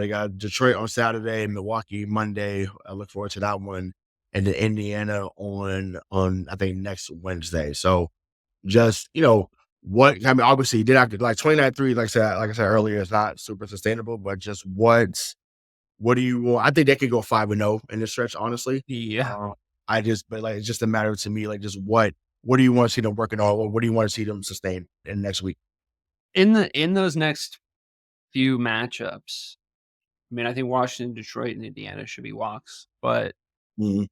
They got Detroit on Saturday, Milwaukee Monday. I look forward to that one, and then Indiana on I think next Wednesday. So just what I mean, obviously you did have to like 29-3, like I said earlier, is not super sustainable, but just what do you want? I think they could go 5-0 in this stretch, honestly. Yeah. But like it's just a matter to me, like just what do you want to see them working on? Or what do you want to see them sustain in next week? In those next few matchups, I mean, I think Washington, Detroit, and Indiana should be walks, but Mhm.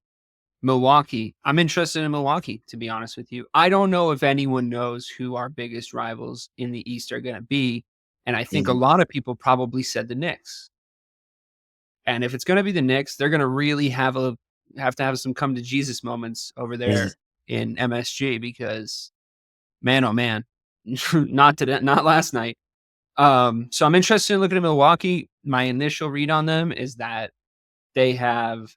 Milwaukee, I'm interested in Milwaukee, to be honest with you. I don't know if anyone knows who our biggest rivals in the East are going to be. And I think a Mhm. lot of people probably said the Knicks. And if it's going to be the Knicks, they're going to really have to have some come to Jesus moments over Mhm. there in MSG because man, oh man, not last night. So I'm interested in looking at Milwaukee. My initial read on them is that they have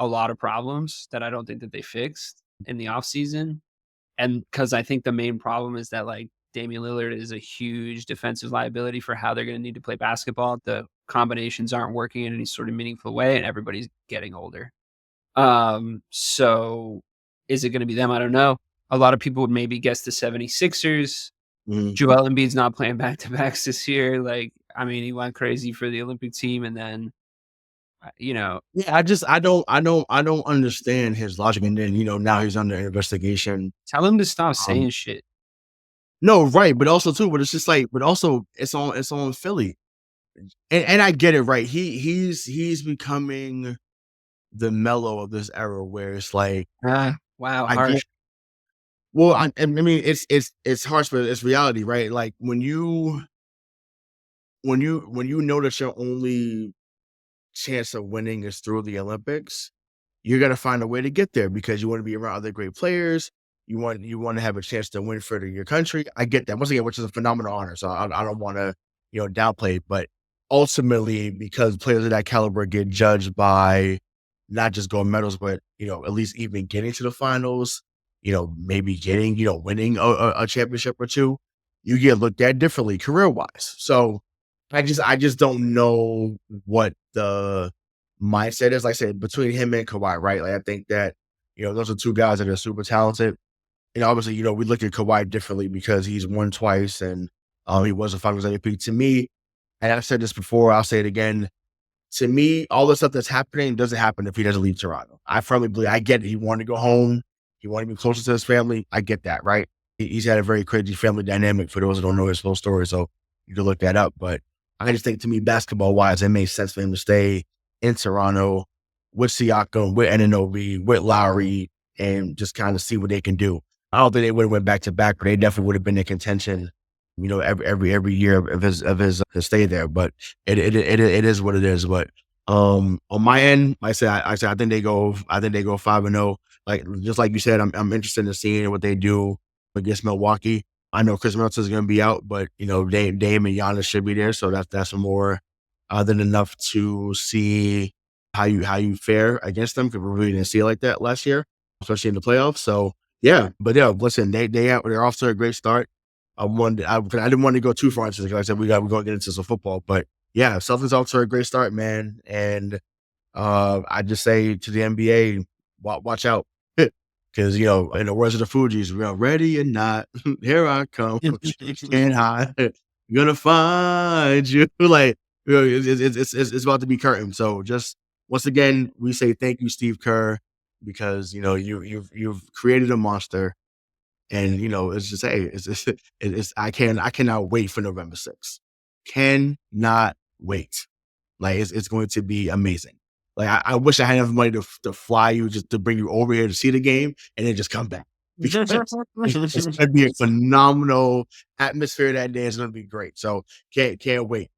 a lot of problems that I don't think that they fixed in the offseason. And because I think the main problem is that like Damian Lillard is a huge defensive liability for how they're going to need to play basketball. The combinations aren't working in any sort of meaningful way, and everybody's getting older. So is it going to be them? I don't know. A lot of people would maybe guess the 76ers. Mhm. Joel Embiid's not playing back to backs this year. Like, I mean, he went crazy for the Olympic team, and then, you know, Yeah, I don't understand his logic. And then now he's under investigation. tell him to stop Um, saying shit. no, right, but also too, but it's just like, but also it's on Philly, and I get it, right? He's becoming the mellow of this era where it's like Wow, I get. harsh. Well, I mean, it's harsh, but it's reality, right? Like when you know that your only chance of winning is through the Olympics, you're gonna find a way to get there because you want to be around other great players. You want to have a chance to win for your country. I get that once again, which is a phenomenal honor. So I don't want to downplay it, but ultimately, because players of that caliber get judged by not just gold medals, but at least even getting to the finals, maybe getting winning a championship or two, you get looked at differently career wise. So I just don't know what the mindset is. Like I said, between him and Kawhi, right? Like I think that those are two guys that are super talented. Obviously, we look at Kawhi differently because he's won twice and he was a Finals MVP. To me, and I've said this before, I'll say it again. To me, all the stuff that's happening doesn't happen if he doesn't leave Toronto. I firmly believe. I get it. He wanted to go home. He wanted to be closer to his family. I get that, right? He's had a very crazy family dynamic. For those who don't know his full story, so you can look that up. But I just think, to me, basketball wise, it makes sense for him to stay in Toronto with Siakam, with Anunoby, with Lowry, and just kind of see what they can do. I don't think they would have went back to back, but they definitely would have been in contention. Every year of his stay there. But it is what it is. But on my end, I think they go 5-0. Like just like you said, I'm interested in seeing what they do against Milwaukee. I know Chris Middleton is going to be out, but Dame and Giannis should be there, so that's more than enough to see how you fare against them, because we really didn't see it like that last year, especially in the playoffs. So yeah, but yeah, listen, they're off to a great start. I didn't want to go too far into this because I said we're going to get into some football, but yeah, Celtics off to a great start, man, and I just say to the NBA, watch out. Because, in the words of the Fugees, ready or not, here I come. Can't hide. Gonna find you. Like, it's about to be curtains. So just once again, we say thank you, Steve Kerr, because you've created a monster, and it's just hey, I cannot wait for November 6th. Cannot wait. Like it's going to be amazing. Like I wish I had enough money to fly you, just to bring you over here to see the game and then just come back. Because it's going to be a phenomenal atmosphere that day. It's going to be great. So can't wait.